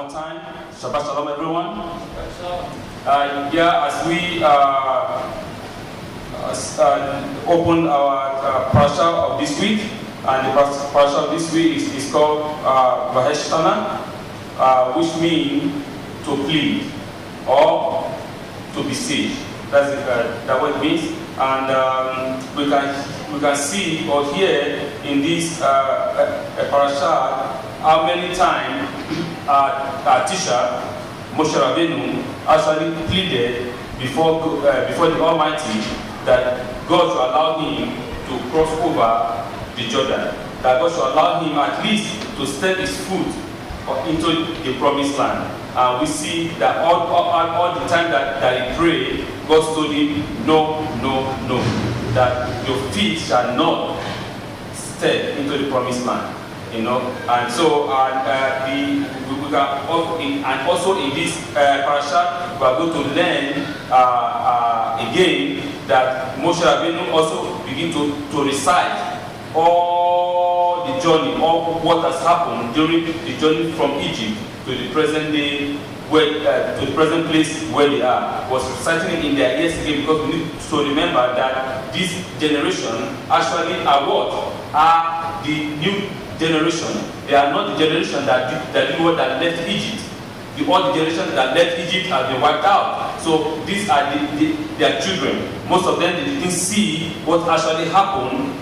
more time. Shabbat Shalom, everyone. As we open our parasha of this week, and the parasha of this week is called Vaheshtana, which means to plead or to beseech. That's what it means. And we can see or hear in this parasha how many times our teacher Moshe Rabbeinu actually pleaded before the Almighty that God should allow him to cross over the Jordan, that God should allow him at least to step his foot into the promised land. And we see that all the time that he prayed, God told him, no, that your feet shall not step into the promised land. And so we can also in this parasha we are going to learn again that Moshe Rabbeinu also begin to recite all the journey, all what has happened during the journey from Egypt to the present day, to the present place where they are. Was reciting it in their ears again, because we need to remember that this generation actually are the new generation. They are not the generation that left Egypt. All the generation that left Egypt have been wiped out. So these are their children. Most of them, they didn't see what actually happened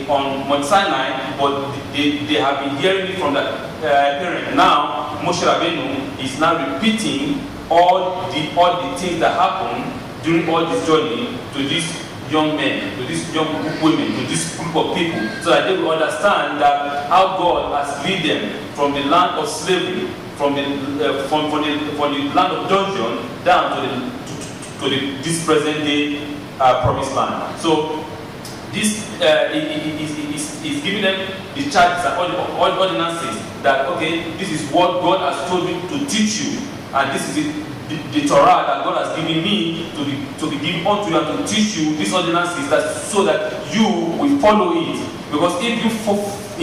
on Mount Sinai, but they have been hearing it from the parent. Now Moshe Rabbeinu is now repeating all the things that happened during all this journey to these young men, to these young women, to this group of people, so that they will understand that how God has led them from the land of slavery, from the land of dungeon down to this present day promised land. So this is giving them the charges and all the ordinances that, okay, this is what God has told me to teach you, and this is the Torah that God has given me to be given unto you and to teach you these ordinances, so that you will follow it. Because if you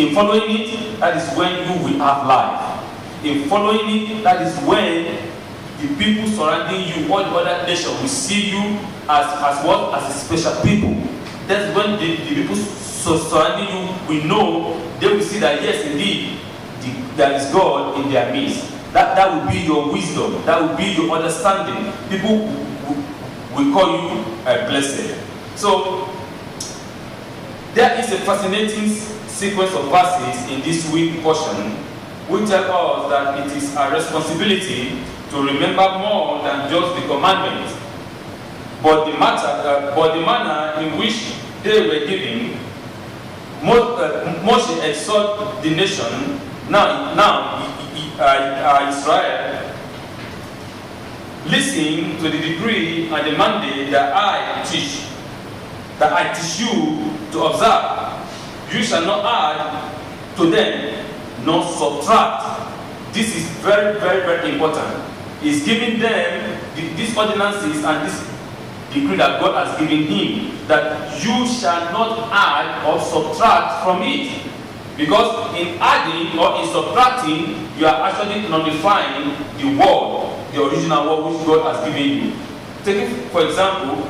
in following it, that is when you will have life. In following it, that is when the people surrounding you, all the other nations, will see you as what? As a special people. That's when the people surrounding you will know, they will see that yes, indeed, there is God in their midst. That will be your wisdom. That will be your understanding. People will call you blessed. So there is a fascinating sequence of verses in this week portion, which tell us that it is our responsibility to remember more than just the commandments, but the manner in which they were given. Moshe exhorted the nation. Now, Israel, listen to the decree and the mandate that I teach you to observe. You shall not add to them, nor subtract. This is very, very, very important. He's giving them these ordinances and this decree that God has given him, that you shall not add or subtract from it. Because in adding or in subtracting, you are actually nullifying the word, the original word which God has given you. Taking, for example,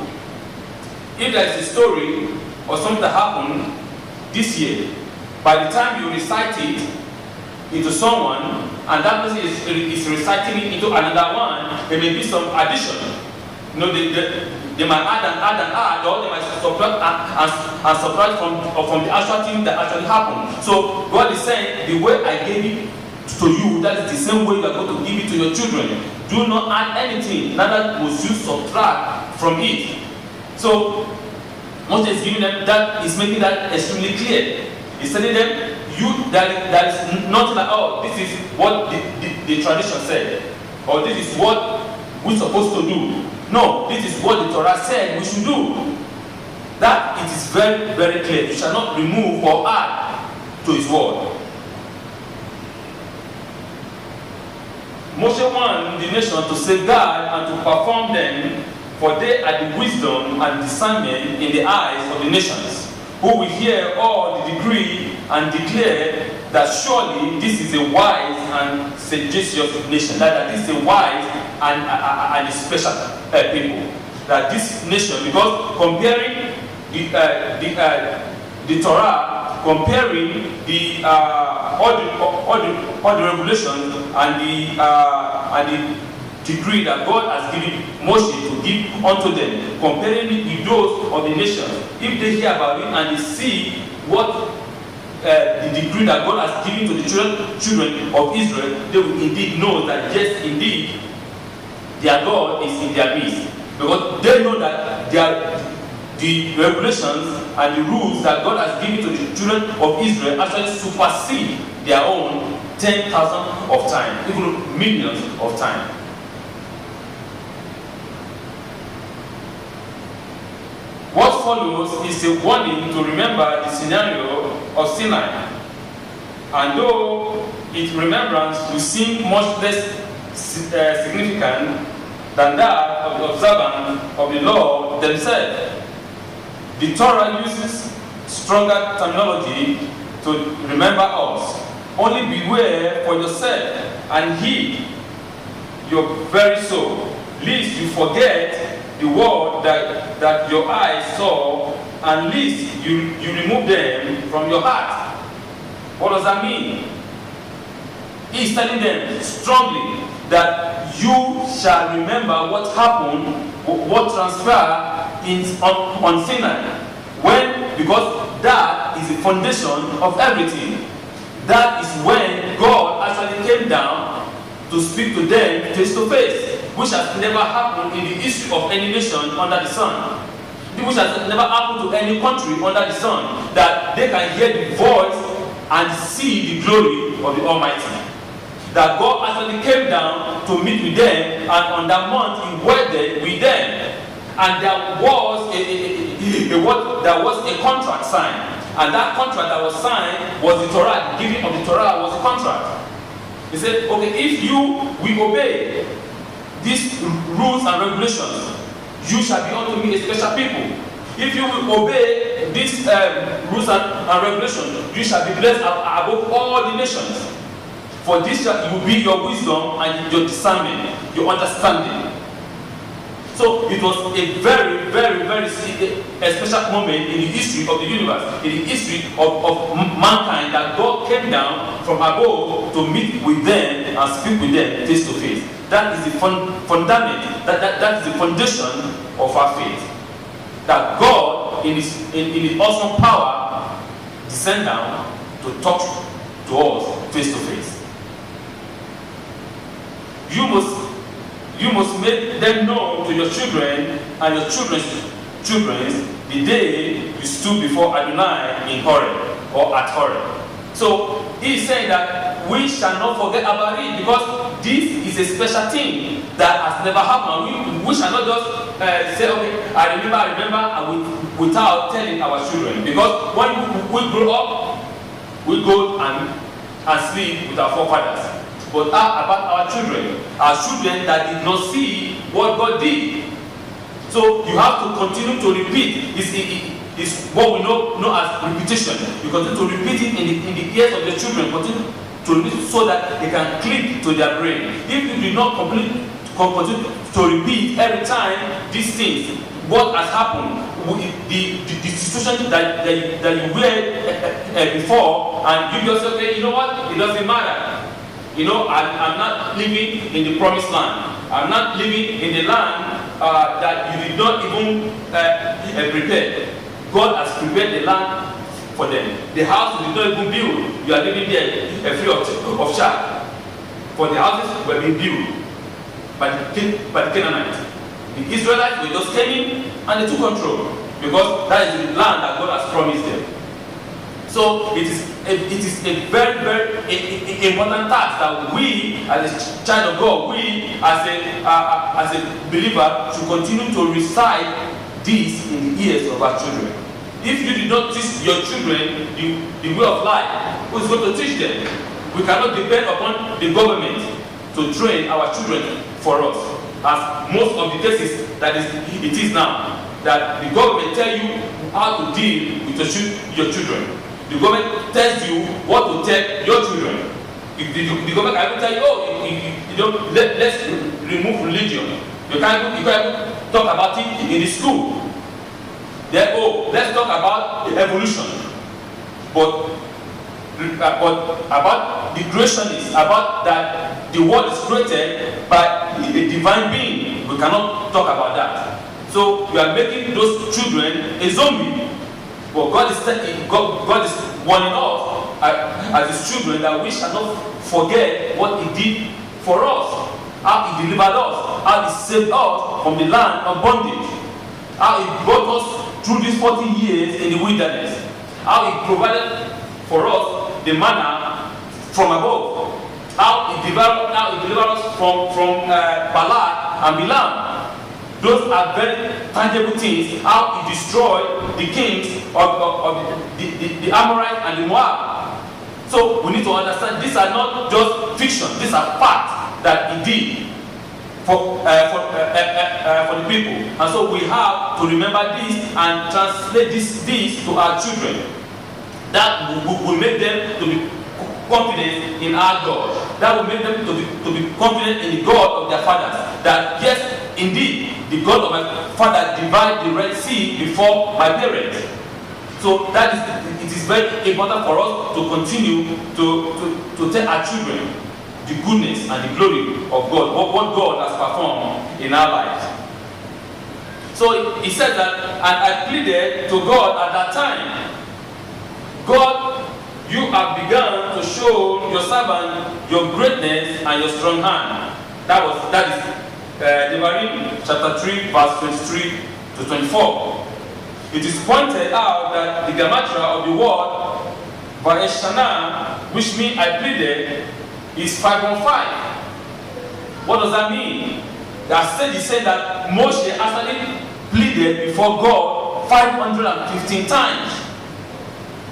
if there is a story or something that happened this year, by the time you recite it into someone, and that person is reciting it into another one, there may be some addition. They might add, or they might subtract and subtract from the actual thing that actually happened. So God is saying, the way I gave it to you, that is the same way you are going to give it to your children. Do not add anything, neither must you subtract from it. So Moses is giving them that, is making that extremely clear. He's telling them, there is nothing like, oh, this is what the tradition said, or this is what we're supposed to do. No, this is what the Torah said we should do. That it is very, very clear. You shall not remove or add to his word. Moshe wanted the nation to safeguard and to perform them, for they are the wisdom and discernment in the eyes of the nations, who will hear all the decree and declare that surely this is a wise and sagacious nation. That this is a wise and a special people. That this nation, because comparing the Torah, comparing all the regulations and the decree that God has given Moshe to give unto them, comparing it with those of the nations, if they hear about it and they see what the decree that God has given to the children of Israel, they will indeed know that yes, indeed, their God is in their midst. Because they know that the regulations and the rules that God has given to the children of Israel actually supersede their own 10,000 of time, even millions of time. What follows is a warning to remember the scenario of Sinai. And though its remembrance will seem much less significant than that of the observance of the law themselves, the Torah uses stronger terminology to remember us. Only beware for yourself and heed your very soul, lest you forget the word that your eyes saw, and lest you remove them from your heart. What does that mean? He's telling them strongly that you shall remember what happened, what transpired on Sinai. Because that is the foundation of everything. That is when God actually came down to speak to them face to face, which has never happened in the history of any nation under the sun. Which has never happened to any country under the sun, that they can hear the voice and see the glory of the Almighty. That God actually came down to meet with them, and on that month He wedded with them. And there was a contract signed. And that contract that was signed was the Torah. The giving of the Torah was the contract. He said, okay, if you will obey these rules and regulations, you shall be unto me a special people. If you will obey these rules and regulations, you shall be blessed above all the nations. For this will be your wisdom and your discernment, your understanding. So it was a very, very, very special moment in the history of the universe, in the history of mankind, that God came down from above to meet with them and speak with them face to face. That is the fundament, that is the foundation of our faith. That God, in His awesome power, descend down to talk to us face to face. You must make them known to your children and your children's children the day you stood before Adonai in Horeb or at Horeb. So He's saying that we shall not forget about it, because this is a special thing that has never happened. We shall not just say, okay, I remember, without telling our children. Because when we grow up, we go and sleep with our forefathers. But about our children that did not see what God did. So you have to continue to repeat. It's what we know as repetition. You continue to repeat it in the ears of the children. Continue to repeat it so that they can click to their brain. If you do not continue to repeat every time these things, what has happened, the situation that you were before, and you just say, you know what, it doesn't matter. You know, I'm not living in the promised land. I'm not living in the land that you did not even prepare. God has prepared the land for them. The house you did not even build, you are living there free of charge. For the houses were being built by the Canaanites. The Israelites were just came in and they took control, because that is the land that God has promised them. So it is a very, very important task that we, as a child of God, we as a believer, should continue to recite this in the ears of our children. If you did not teach your children the way of life, who is going to teach them? We cannot depend upon the government to train our children for us, as most of the cases that it is now, that the government tell you how to deal with your children. The government tells you what to tell your children. The government can even tell you, oh, you don't, let's remove religion. You can't talk about it in the school. Then, oh, let's talk about the evolution. But about the creationists, about that the world is created by a divine being. We cannot talk about that. So we are making those children a zombie. But God is warning us as His children that we shall not forget what He did for us, how He delivered us, how He saved us from the land of bondage, how He brought us through these 40 years in the wilderness, how He provided for us the manna from above, how He delivered us from Balak and Bilam. Those are very tangible things. How He destroyed the kings of the Amorites and the Moab. So we need to understand these are not just fiction. These are facts that He did for the people. And so we have to remember this and translate this to our children. That will make them to be confident in our God. That will make them to be confident in the God of their fathers. That yes, indeed, the God of my father divided the Red Sea before my parents. So it is very important for us to continue to tell our children the goodness and the glory of God, what God has performed in our lives. So he said that, and I pleaded to God at that time, God, you have begun to show your servant your greatness and your strong hand. That is Devarim chapter 3 verse 23 to 24. It is pointed out that the gematria of the word Va'eshana, which means I pleaded, is 515. What does that mean? He said that Moshe actually pleaded before God 515 times.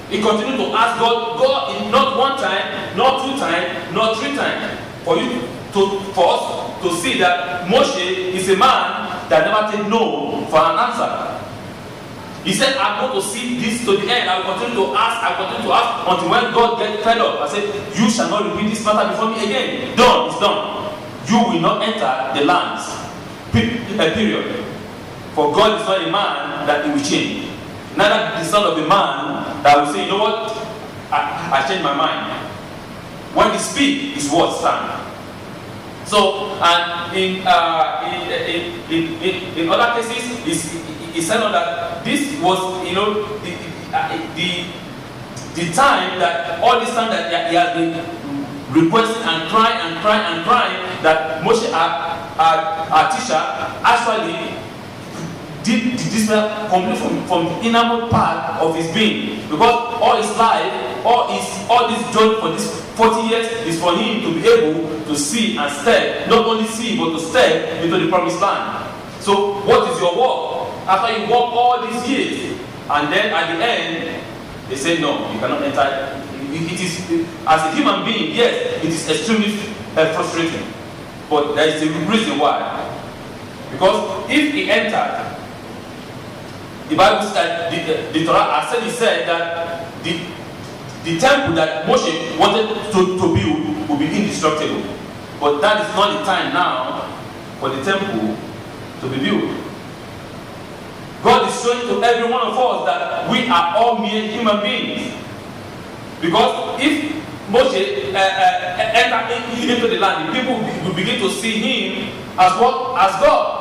He continued to ask God, not one time, not two times, not three times, for us to see that Moshe is a man that never said no for an answer. He said, I'm going to see this to the end. I will continue to ask until when God gets fed up. I said, you shall not repeat this matter before me again. Done, it's done. You will not enter the lands. Period. For God is not a man that he will change. Neither the son of a man that will say, you know what, I changed my mind. When he speaks, his words stand. So, and in other cases, he said that this was, the time that all this time that he has been requesting and crying that Moshe, our teacher, actually did this completely from the innermost part of his being, because all his life, all this journey for this 40 years is for him to be able to see and step, not only see but to step into the promised land. So, what is your work? After you work all these years, and then at the end, they say no, you cannot enter. It is, as a human being, yes, it is extremely frustrating. But there is a reason why. Because if he entered, the Bible said, the Torah said that the temple that Moshe wanted to build would be indestructible. But that is not the time now for the temple to be built. God is showing to every one of us that we are all mere human beings. Because if Moshe entered into the land, the people will begin to see him as what? As God.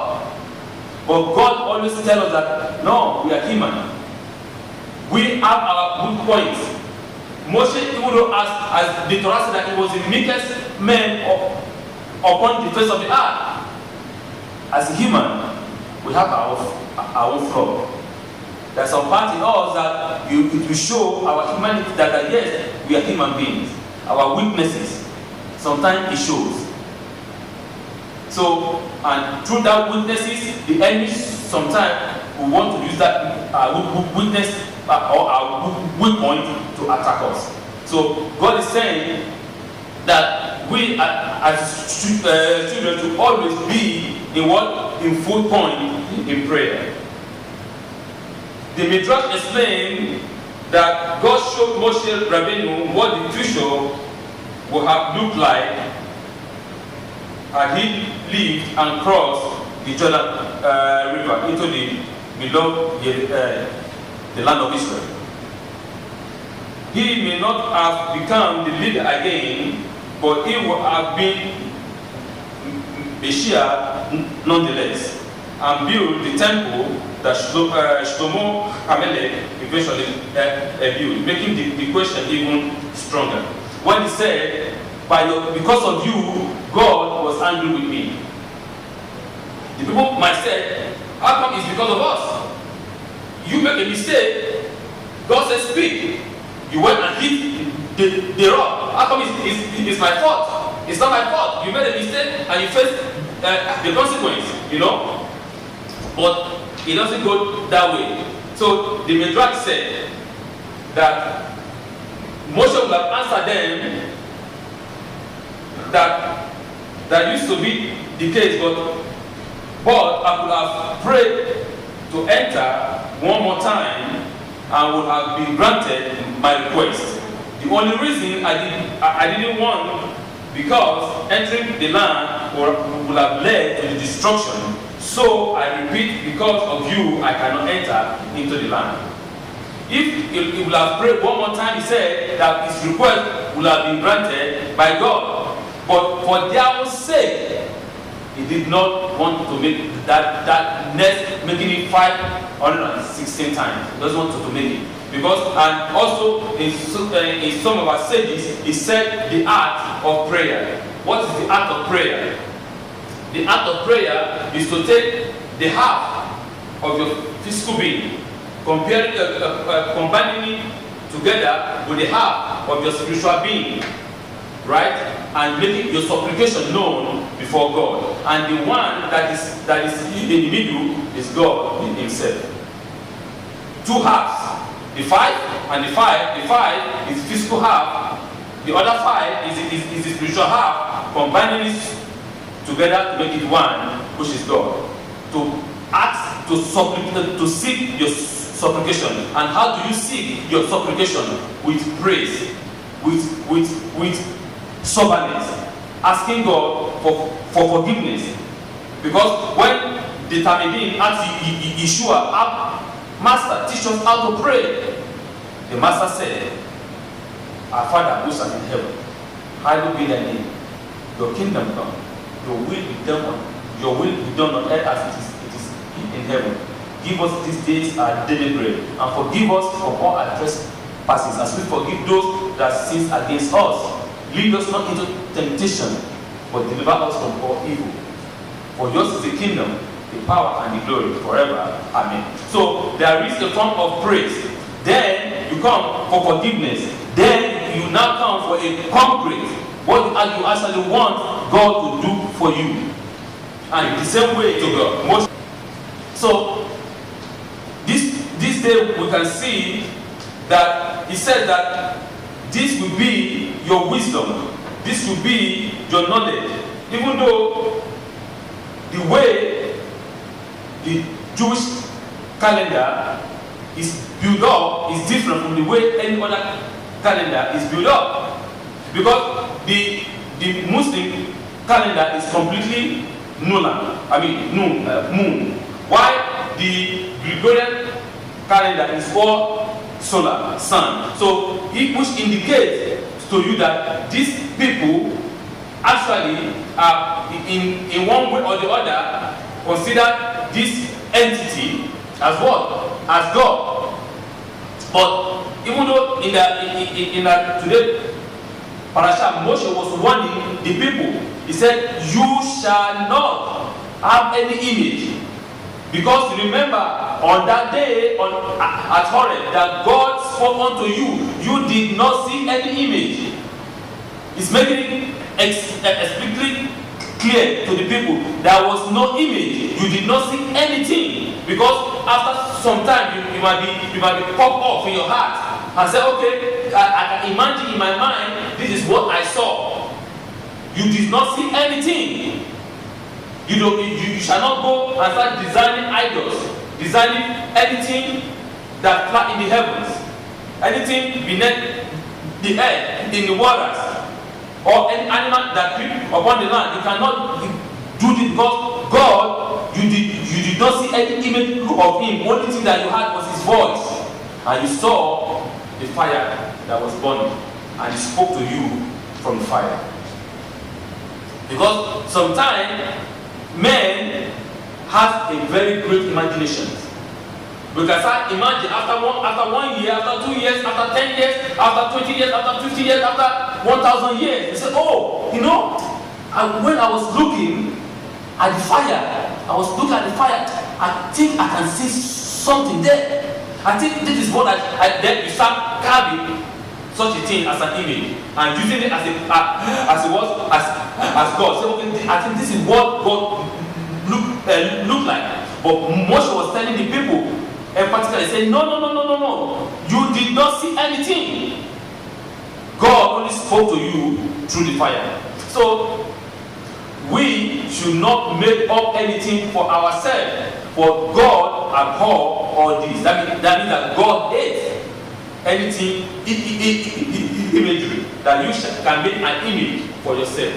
But God always tells us that, no, we are human. We have our good points. Moshe, even though as the Torah said that he was the meekest man upon the face of the earth, as a human, we have our own flaw. There's some part in us that it will show our humanity that yes, we are human beings. Our weaknesses, sometimes it shows. So, and through that weaknesses, the enemy sometimes will want to use that weakness or our weak point to attack us. So, God is saying that we as children should always be in full point in prayer. The Midrash explained that God showed Moshe Rabbeinu what the future would have looked like had he lived and crossed the Jordan River into the beloved the land of Israel. He may not have become the leader again, but he would have been Messiah nonetheless, and build the temple that Shlomo HaMelech eventually built, making the question even stronger. When he said, because of you, God was angry with me. The people might say, how come it's because of us? You make a mistake, God says speak. You went and hit the rock. How come it's my fault? It's not my fault. You made a mistake and you face the consequence, you know? But it doesn't go that way. So the Midrash said that Moshe would have answered them that used to be the case, but I could have prayed to enter one more time and would have been granted my request. The only reason I didn't want, because entering the land would have led to the destruction. So I repeat, because of you, I cannot enter into the land. If he would have prayed one more time, he said that his request would have been granted by God. But for their own sake, he did not want to make that next, making it 516 times. He doesn't want to make it. Because, and also in some of our sages, he said the art of prayer. What is the art of prayer? The art of prayer is to take the half of your physical being, combining it together with the half of your spiritual being, right? And making your supplication known before God. And the one that is in the middle is God himself. Two halves. The 5 and the 5. The 5 is physical half. The other 5 is the spiritual half. Combining it together to make it one, which is God. To ask, to seek your supplication. And how do you seek your supplication? With praise, with soberness, asking God for forgiveness. Because when the Talmidim asked Yeshua, Master, teach us how to pray, the Master said, Our Father who art in heaven, hallowed be thy name. Your kingdom come. Your will be done on earth as it is in heaven. Give us these days our daily bread, and forgive us from all our trespasses, as we forgive those that sin against us. Lead us not into temptation, but deliver us from all evil. For yours is the kingdom, the power, and the glory forever. Amen. So there is a form of praise. Then you come for forgiveness. Then you now come for a concrete, what you actually want God to do for you. And the same way to God. So this day we can see that he said that this will be your wisdom. This will be your knowledge. Even though the way the Jewish calendar is built up is different from the way any other calendar is built up. Because the Muslim calendar is completely lunar. Moon. While the Gregorian calendar is all solar, sun. So which indicates to you that these people actually in one way or the other consider this entity as what? As God. But even though in the today parasha, Moshe was warning the people. He said, you shall not have any image. Because remember, on that day at Horeb, that God spoke unto you, you did not see any image. It's making it explicitly clear to the people there was no image. You did not see anything. Because after some time, you might be popped off in your heart and say, okay, I can imagine in my mind, this is what I saw. You did not see anything. You shall not go and start designing idols, designing anything that fly in the heavens, anything beneath the earth, in the waters. or any animal that creep upon the land. You cannot do this because God, you did not see any image of him. Only thing that you had was his voice. And you saw the fire that was burning. And he spoke to you from the fire. Because sometimes men have a very great imagination. We can start imagine after 1 year, after 2 years, after 10 years, after 20 years, after 50 years, after 1,000 years. They say, oh, you know, when I was looking at the fire, I think I can see something there. I think this is what then you start carving such a thing as an image and using it as God. So okay, I think this is what God look like. But Moshe was telling the people, and particularly saying, no. You did not see anything. God only spoke to you through the fire. So we should not make up anything for ourselves. For God abhor all this. That means that God hates anything imagery that you can make an image for yourself.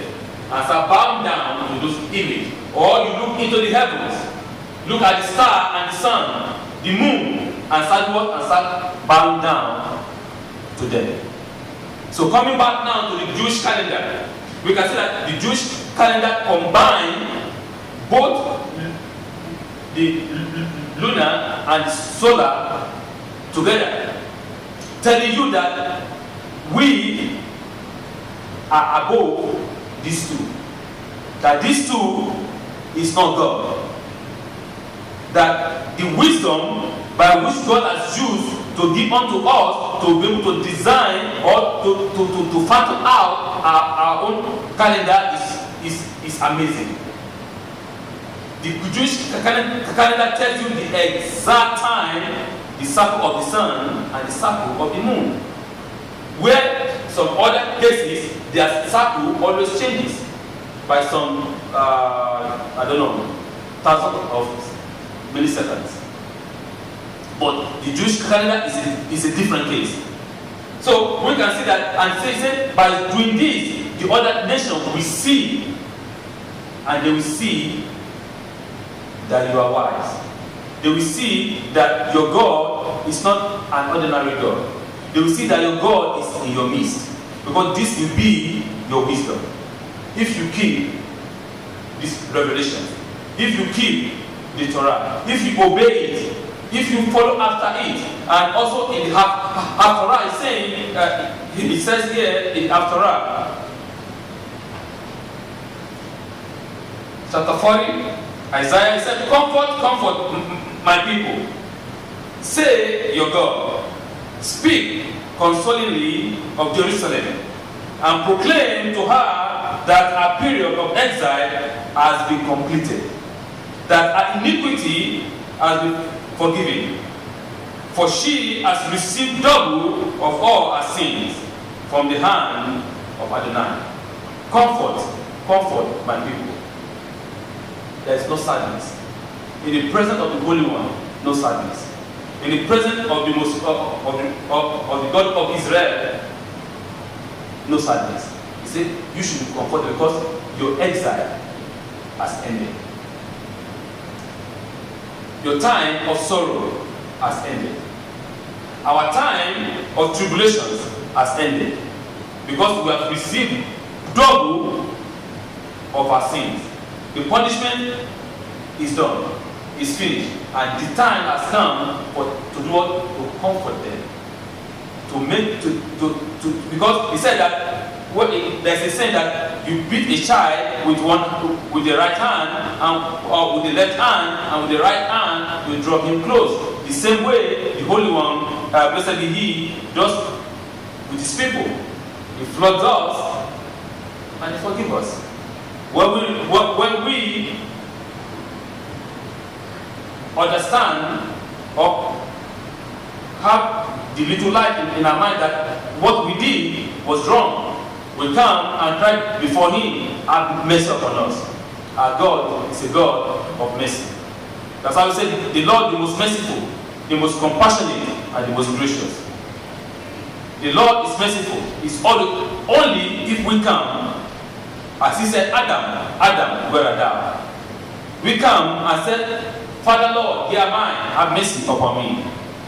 And start bowing down to those images. Or you look into the heavens, look at the star and the sun, the moon, and start bowing down to them. So coming back now to the Jewish calendar, we can see that the Jewish calendar combine both the lunar and solar together, telling you that we are above these two. That these two is not God. That the wisdom by which God has used to give unto us to be able to design or to fathom out our own calendar is amazing. The Jewish calendar tells you the exact time, the circle of the sun and the circle of the moon. Where some other cases, their circle always changes by some, thousands of milliseconds. But the Jewish calendar is a different case. So we can see that, and say by doing this, the other nations will see, and they will see that you are wise. They will see that your God is not an ordinary God. They will see that your God is in your midst. Because this will be your wisdom. If you keep this revelation, if you keep the Torah, if you obey it, if you follow after it, and also in the Haftarah is saying, it says here in Haftarah, chapter 40, Isaiah said, comfort my people. Say your God. Speak consolingly of Jerusalem, and proclaim to her that her period of exile has been completed, that her iniquity has been forgiven, for she has received double of all her sins from the hand of Adonai. Comfort my people. There is no sadness. In the presence of the Holy One, no sadness. In the presence of the the God of Israel, no sadness. He said, you should be comforted because your exile has ended. Your time of sorrow has ended. Our time of tribulations has ended. Because we have received double of our sins. The punishment is done, is finished, and the time has come to do what? To comfort them. Because he said that there's a saying that you beat a child with the right hand, or with the left hand, and with the right hand you draw him close. The same way the Holy One, blessed be He, does with His people. He floods us and He forgives us. When we understand or have the little light in our mind that what we did was wrong, we come and cry before Him, have mercy upon us. Our God is a God of mercy. That's why we say the Lord, the most merciful, the most compassionate, and the most gracious. The Lord is merciful. It's only if we come, as he said, Adam, where art thou? We come and said, Father Lord, here am I, have mercy upon me.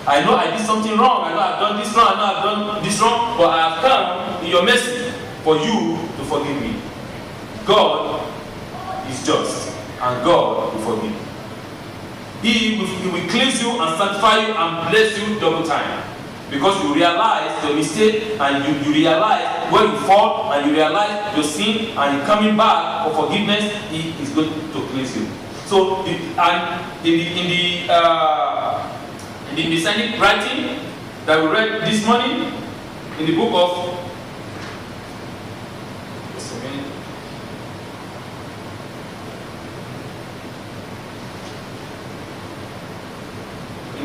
I know I did something wrong, I know I've done this wrong, I know I've done this wrong, but I have come in your mercy for you to forgive me. God is just, and God will forgive. He will cleanse you and sanctify you and bless you double time. Because you realize your mistake, and you realize where you fall, and you realize your sin, and you're coming back for forgiveness. He is going to cleanse you. So, in the Messianic writing that we read this morning, in the book of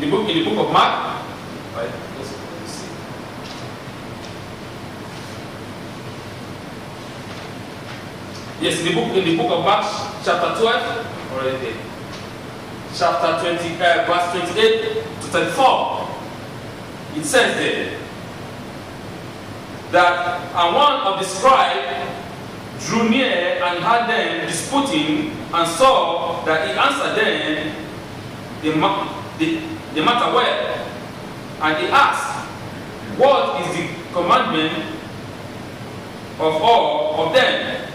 in the book of Mark, right? Let's see. Yes, in the book of Mark, chapter 12, already there. Chapter 20, verse 28 to 34. It says there that and one of the scribes drew near and had them disputing, and saw that he answered them the matter well, and he asked, what is the commandment of all of them?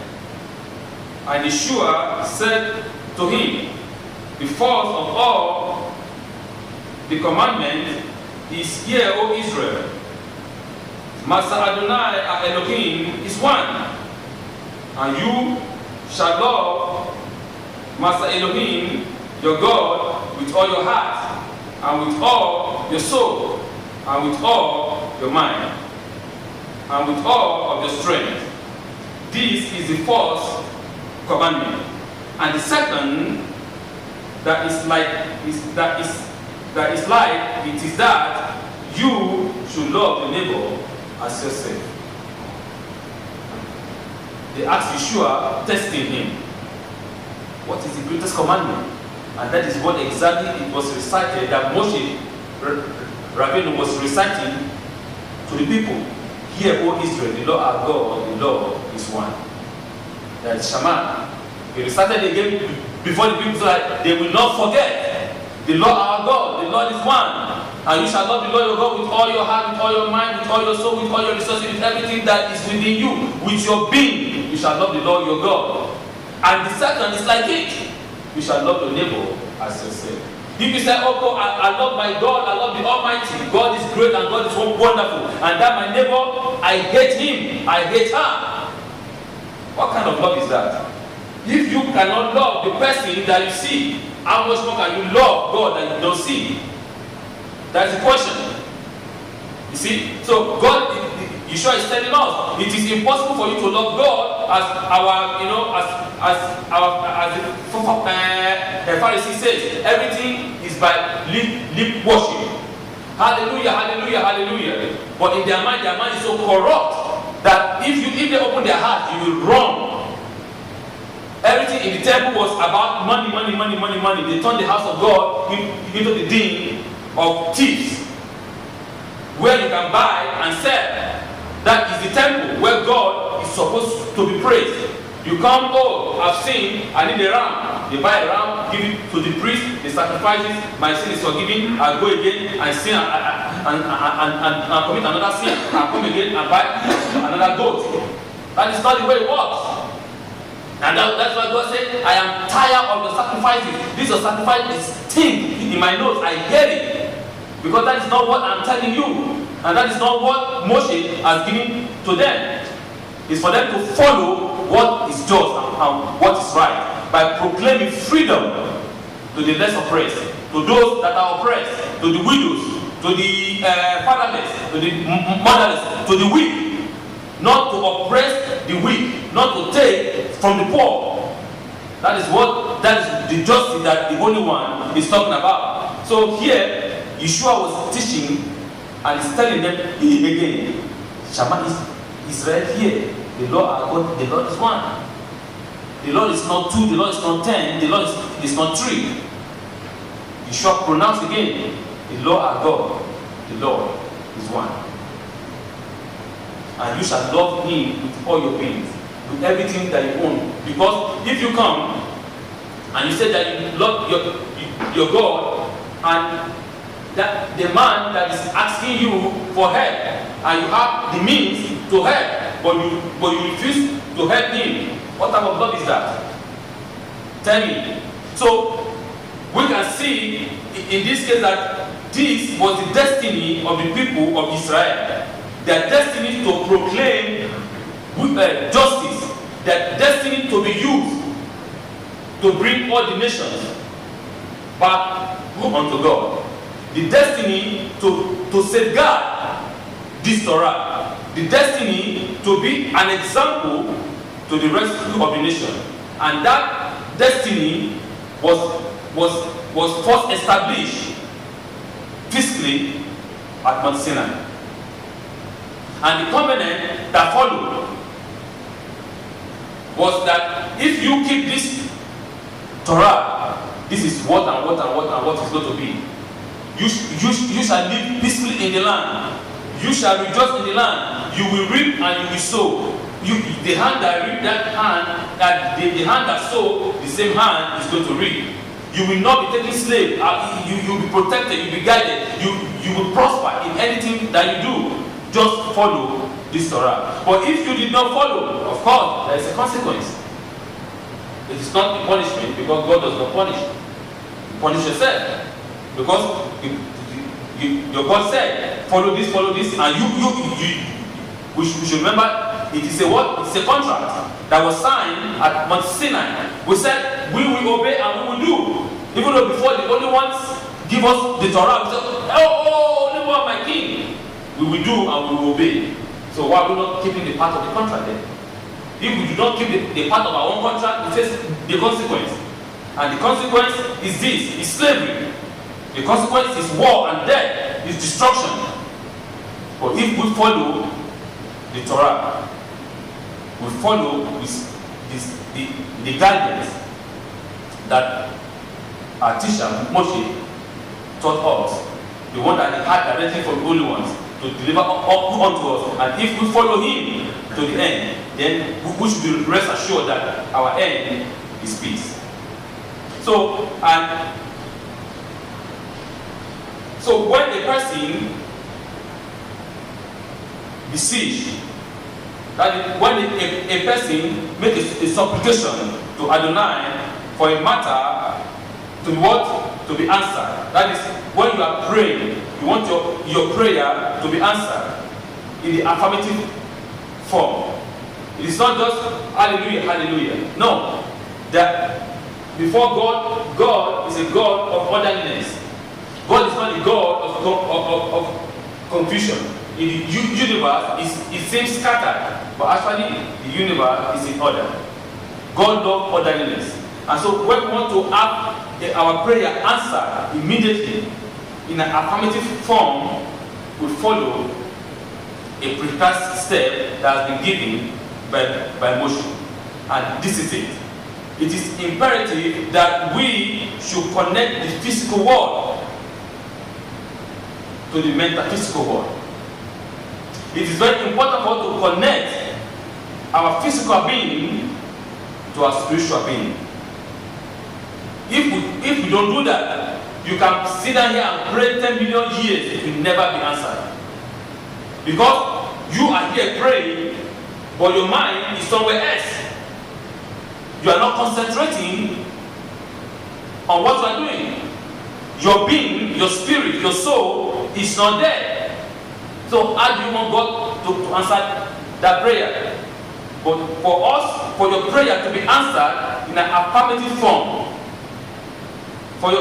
And Yeshua said to him, the first of all the commandment is, hear, O Israel, Master Adonai our Elohim is one, and you shall love Master Elohim your God with all your heart, and with all your soul, and with all your mind, and with all of your strength. This is the first commandment. And the second that is like it is that you should love your neighbor as yourself. They asked Yeshua, testing him, what is the greatest commandment? And that is what exactly it was recited, that Moshe Rabbeinu was reciting to the people. Hear, O Israel, the Lord our God, the Lord is one. That is Shema. He recited again before the people so that they will not forget. The Lord our God, the Lord is one. And you shall love the Lord your God with all your heart, with all your mind, with all your soul, with all your resources, with everything that is within you, with your being. You shall love the Lord your God. And the second is like it. You shall love your neighbor as yourself. If you say, oh God, I love my God, I love the Almighty, God is great and God is so wonderful, and that my neighbor, I hate him, I hate her. What kind of love is that? If you cannot love the person that you see, how much more can you love God that you don't see? That's the question. You see? So God, Yeshua is telling us, it is impossible for you to love God as our, the Pharisee says, everything is by lip worship. Hallelujah, hallelujah, hallelujah. But in their mind is so corrupt that if they open their heart, you will run. Everything in the temple was about money, money, money, money, money. They turned the house of God into the den of thieves, where you can buy and sell. That is the temple where God is supposed to be praised. You come, oh, I've sinned, I need a ram. They buy a ram, give it to the priest, they sacrifice it, my sin is forgiven, I go again and sin and commit another sin, I come again and buy another goat. That is not the way it works. And that's why God said, I am tired of the sacrifices. This sacrifice is stink in my nose, I hear it. Because that is not what I'm telling you. And that is not what Moshe has given to them. It's for them to follow what is just and what is right, by proclaiming freedom to the less oppressed, to those that are oppressed, to the widows, to the fatherless, to the motherless, to the weak. Not to oppress the weak, not to take from the poor. That is the justice that the Holy One is talking about. So here, Yeshua was teaching and is telling them again, Shema Israel, here, the Lord our God, the Lord is one. The Lord is not two, the Lord is not 10, the Lord is not 3. Yeshua pronounced again, the Lord our God, the Lord is one. and you shall love him with all your being, with everything that you own. Because if you come and you say that you love your God, and that the man that is asking you for help, and you have the means to help, but you refuse to help him, what type of love is that? Tell me. So we can see in this case that this was the destiny of the people of Israel. Their destiny to proclaim justice, their destiny to be used to bring all the nations back unto God. The destiny to safeguard this Torah. The destiny to be an example to the rest of the nation. And that destiny was first established physically at Mount Sinai. And the covenant that followed was that if you keep this Torah, this is what is going to be. You shall live peacefully in the land. You shall rejoice in the land. You will reap and you will sow. The hand that reap, the hand that sow, the same hand is going to reap. You will not be taken slave. You will be protected. You will be guided. You will prosper in anything that you do. Just follow this Torah. But if you did not follow, of course, there is a consequence. It is not a punishment, because God does not punish. You punish yourself. Because your God said, follow this, and we should remember, it is a what? It's a contract that was signed at Mount Sinai. We said, we will obey and we will do. Even though before the only ones give us the Torah, we said, only one my king. We will do and we will obey. So why are we not keeping the part of the contract then? If we do not keep the part of our own contract, we face the consequence. And the consequence is this, is slavery. The consequence is war and death, is destruction. But if we follow the Torah, we follow the guidance that our teacher Moshe taught us, the one that he had directly from the Holy Ones to deliver unto us. And if we follow him to the end, then we should be rest assured that our end is peace. So when a person beseech, that is, when a person makes a supplication to Adonai for a matter to be answered. That is, when you are praying, you want your prayer to be answered in the affirmative form. It is not just hallelujah, hallelujah. No. That before God is a God of orderliness. God is not a God of confusion. In the universe, it seems scattered, but actually the universe is in order. God loves orderliness. And so when we want to have our prayer answered immediately in an affirmative form, we follow a precise step that has been given by Moshe. And this is it. It is imperative that we should connect the physical world to the metaphysical world. It is very important for us to connect our physical being to our spiritual being. If we don't do that, you can sit down here and pray 10 million years, it will never be answered. Because you are here praying, but your mind is somewhere else. You are not concentrating on what you are doing. Your being, your spirit, your soul is not there. So how do you want God to answer that prayer? But for us, for your prayer to be answered in an affirmative form, for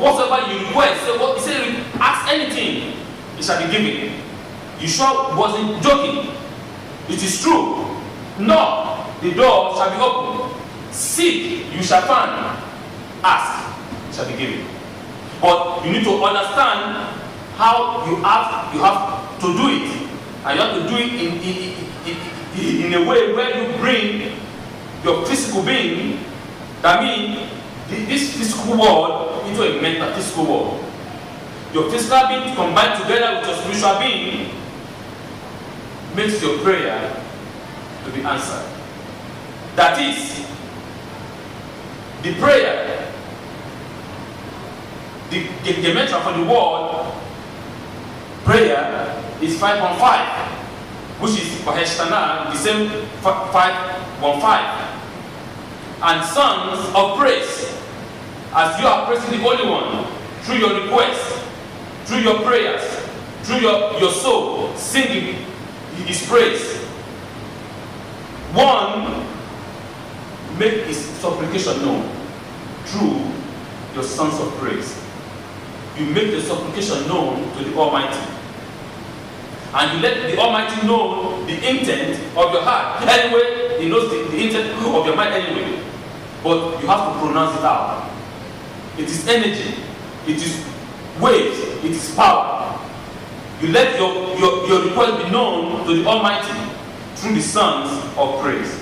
whatever you request, he said, ask anything, it shall be given. Yeshua wasn't joking. It is true. Knock, the door shall be opened. Seek, you shall find. Ask, it shall be given. But you need to understand how you have to do it. And you have to do it in a way where you bring your physical being, that means this physical world, into a metaphysical world. Your physical being combined together with your spiritual being makes your prayer to be answered. That is, the prayer, the dimension for the word prayer is 5.5, which is Vaheshtana, the same 5.15. And songs of praise, as you are praising the Holy One through your requests, through your prayers, through your soul, singing His praise. One, make His supplication known through your songs of praise. You make the supplication known to the Almighty. And you let the Almighty know the intent of your heart. Anyway, He knows the intent of your mind anyway. But you have to pronounce it out. It is energy. It is weight. It is power. You let your request be known to the Almighty through the songs of praise.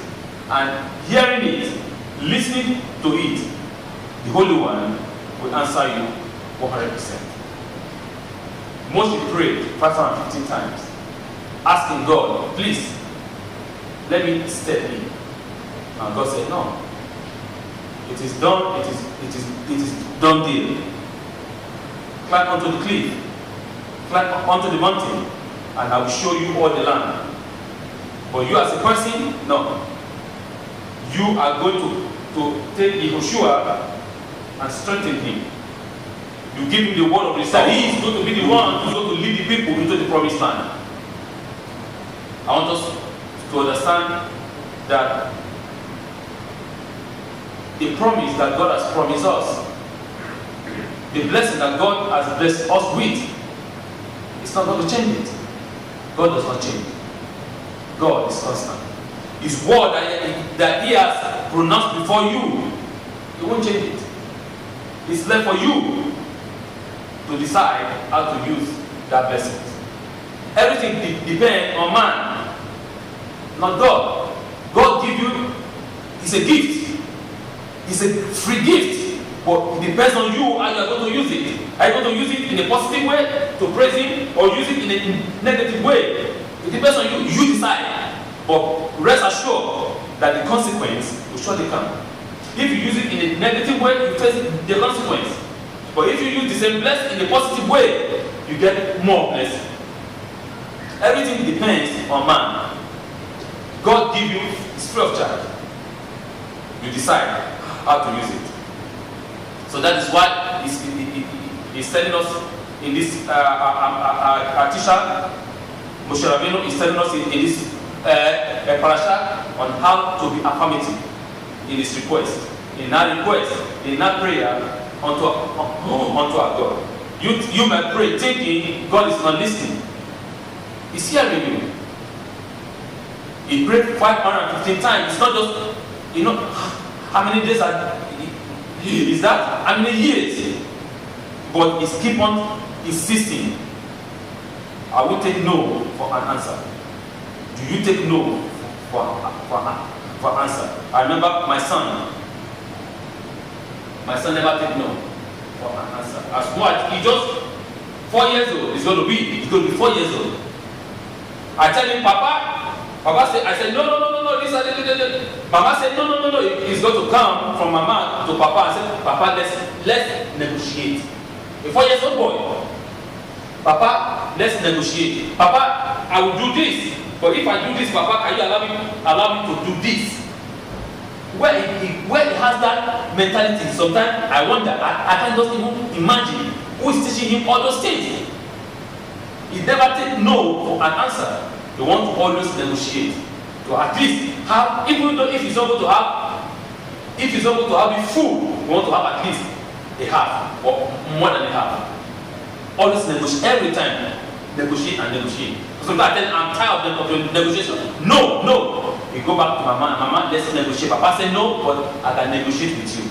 And hearing it, listening to it, the Holy One will answer you 100%. Moshe prayed 515 times, asking God, please, let me step in. And God said, no. It is done, it is done deal. Climb onto the cliff, climb onto the mountain, and I will show you all the land. But you as a person, no. You are going to take Yehoshua and strengthen him. You give him the word of the Lord. He is going to be the one who is going to lead the people into the promised land. I want us to understand that the promise that God has promised us, the blessing that God has blessed us with, it's not going to change it. God does not change. God is constant. His word that He has pronounced before you, He won't change it. It's left for you to decide how to use that blessing. Everything depends on man, not God. God gives you, it's a gift. It's a free gift. But it depends on you how you are going to use it. Are you going to use it in a positive way to praise Him, or use it in a negative way? It depends on you. You decide. But rest assured that the consequence will surely come. If you use it in a negative way, you face the consequence. But if you use the same blessing in a positive way, you get more blessing. Everything depends on man. God gives you it's free of charge. You decide how to use it. So that is why he's telling us in this our teacher Moshe Rabbeinu is telling us in this parasha on how to be affirmative in his request, in our request, in our prayer unto our God. You might pray thinking God is not listening. He's hearing you. He prayed 515 times. It's not just, how many days is that? How many years? But he's keep on insisting. I will take no for an answer. Do you take no for answer? I remember my son. My son never take no for an answer. As what? He just 4 years old. He's going to be 4 years old. I tell him, Papa said, I said, no, this. Mama said, no, he's going to come from Mama to Papa and say, Papa, let's negotiate. A 4 years old boy. Papa, let's negotiate. Papa, I will do this. But if I do this, Papa, can you allow me to do this? Where he has that mentality, sometimes I wonder, I can't just even imagine who is teaching him all those things. He never takes no for an answer. They want to always negotiate. To at least have, even though if he's not going to have the full, we want to have at least a half or more than a half. Always negotiate, every time negotiate and negotiate. Sometimes I tell him, I'm tired of the negotiation. No. We go back to Mama, let's negotiate. Papa said no, but I can negotiate with you.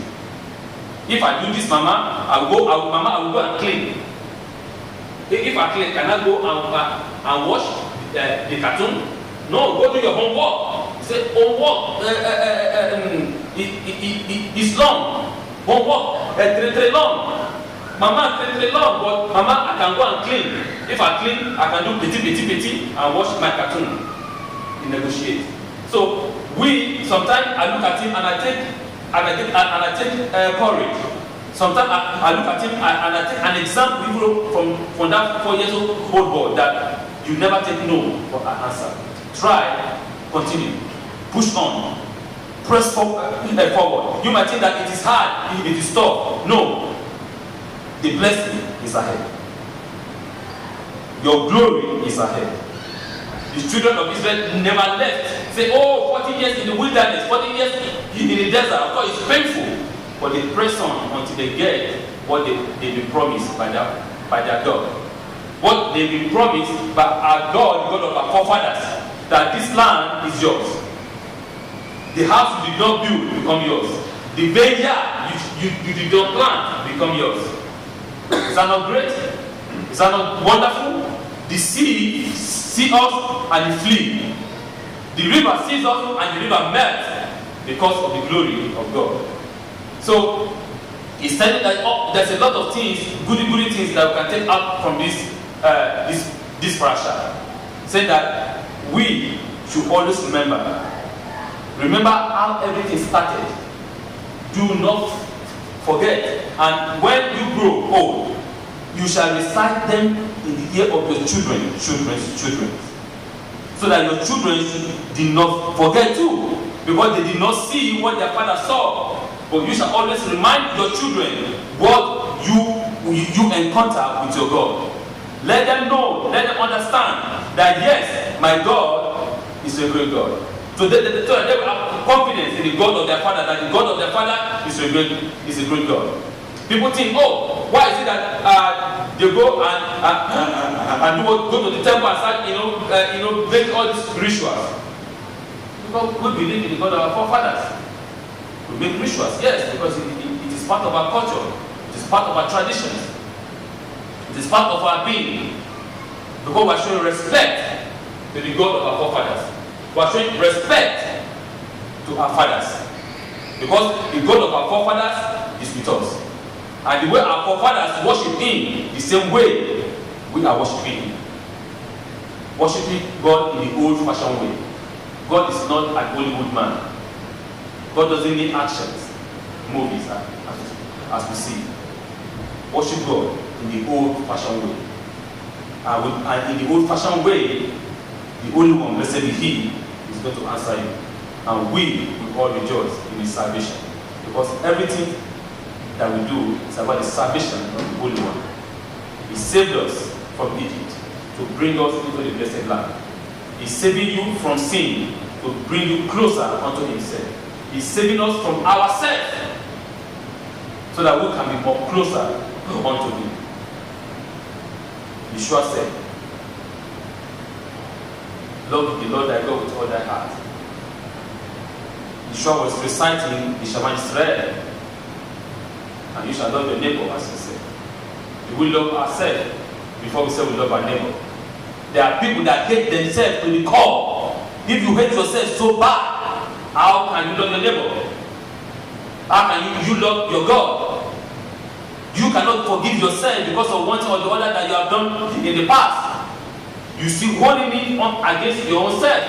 If I do this, Mama, I will go and clean. If I clean, can I go and wash the cartoon? No, go do your homework. He said, homework it's long. Homework, très long. Mama clean the lawn, but Mama, I can go and clean. If I clean, I can do petit, and watch my cartoon. We negotiate. So we sometimes I look at him and I take courage. Sometimes I look at him and I take an example even from that 4 years old boy that you never take no for an answer. Try, continue, push on, press forward. You might think that it is hard, it is tough. No, the blessing is ahead. Your glory is ahead. The children of Israel never left. Say, oh, 40 years in the wilderness, 40 years in the desert. Of course, it's painful. But they press on until they get what they've been promised by their God. What they've been promised by our God, the God of our forefathers, that this land is yours. The house you did not build become yours. The vineyard you did not plant become yours. Is that not great? Is that not wonderful? The sea sees us and it flees. The river sees us and the river melts because of the glory of God. So he said that there's a lot of things, goody things that we can take out from this parasha. Saying that we should always remember how everything started. Do not forget. And when you grow old, you shall recite them in the ear of your children's children. So that your children did not forget too. Because they did not see what their father saw. But you shall always remind your children what you encounter with your God. Let them know, let them understand that yes, my God is a great God. So they will have confidence in the God of their father, that the God of their father is a great God. People think, oh, why is it that they go and go to the temple and start, make all these rituals? Because we believe in the God of our forefathers. We make rituals, yes, because it is part of our culture, it is part of our traditions, it is part of our being. Because we are showing respect to the God of our forefathers. We are showing respect to our fathers. Because the God of our forefathers is with us. And the way our forefathers worship Him, the same way we are worshiping Him. Worshiping God in the old-fashioned way. God is not an Hollywood man. God doesn't need actions, movies, as we see. Worship God in the old-fashioned way. And in the old-fashioned way, the only one, blessed be He, is going to answer you. And we will all rejoice in His salvation. Because everything that we do is about the salvation of the Holy One. He saved us from Egypt to bring us into the blessed land. He's saving you from sin to bring you closer unto Himself. He's saving us from ourselves so that we can be more closer unto Him. Yeshua said, love the Lord thy God with all thy heart. Yeshua was reciting the Shema Israel. And you shall love your neighbor, as He said. We will love ourselves before we say we love our neighbor. There are people that hate themselves to the core. If you hate yourself so bad, how can you love your neighbor? How can you love your God? You cannot forgive yourself because of one thing or the other that you have done in the past. You still holding it on against your own self.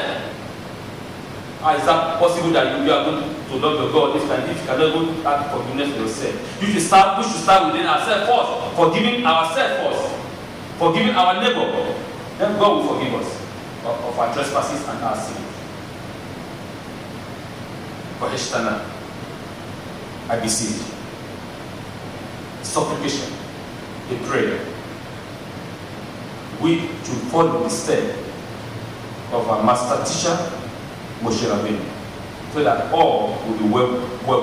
How is that possible that you are going to love your God if you cannot go have forgiveness for yourself? We should start within ourselves first, forgiving ourselves first, forgiving our neighbor. Then God will forgive us of our trespasses and our sins. For Eshtana, I beseech, supplication, a prayer. We should follow the step of our master teacher, Moshe Rabbeinu, so that all will be well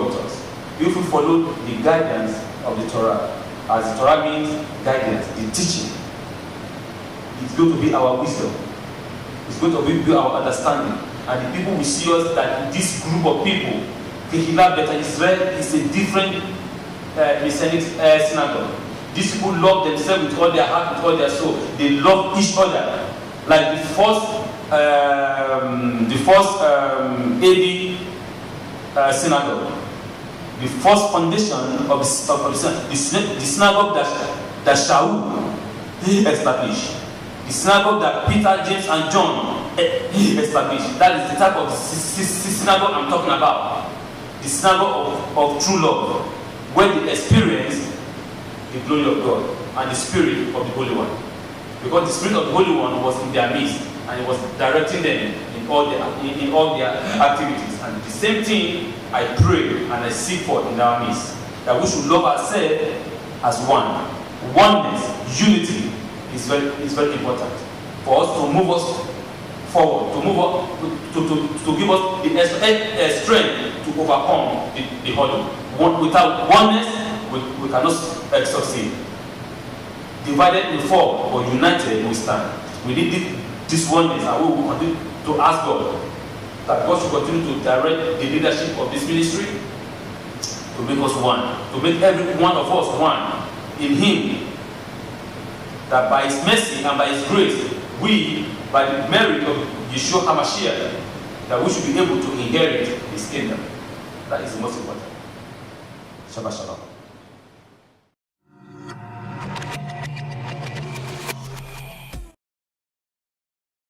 with us. If we follow the guidance of the Torah, as the Torah means guidance, the teaching, it's going to be our wisdom. It's going to be our understanding. And the people will see us that this group of people, Kehillah Beta Israel, is a different Messianic synagogue. These people love themselves with all their heart, with all their soul. They love each other. Like the first AD synagogue. the first foundation of the synagogue that Shaul established, the synagogue that Peter, James, and John established. That is the type of synagogue I'm talking about. The synagogue of true love, where they experience the glory of God and the Spirit of the Holy One. Because the Spirit of the Holy One was in their midst, and He was directing them in all their activities. And the same thing I pray and I seek for in our midst, that we should love ourselves as one. Oneness, unity is very important for us to move us forward, to move up, to give us the strength to overcome the hurdle. Without oneness, we cannot succeed. Divided we fall, but united we stand. We need this oneness, and we will continue to ask God that God should continue to direct the leadership of this ministry to make us one, to make every one of us one in Him. That by His mercy and by His grace, we, by the merit of Yeshua HaMashiach, that we should be able to inherit His kingdom. That is the most important. Shabbat Shalom.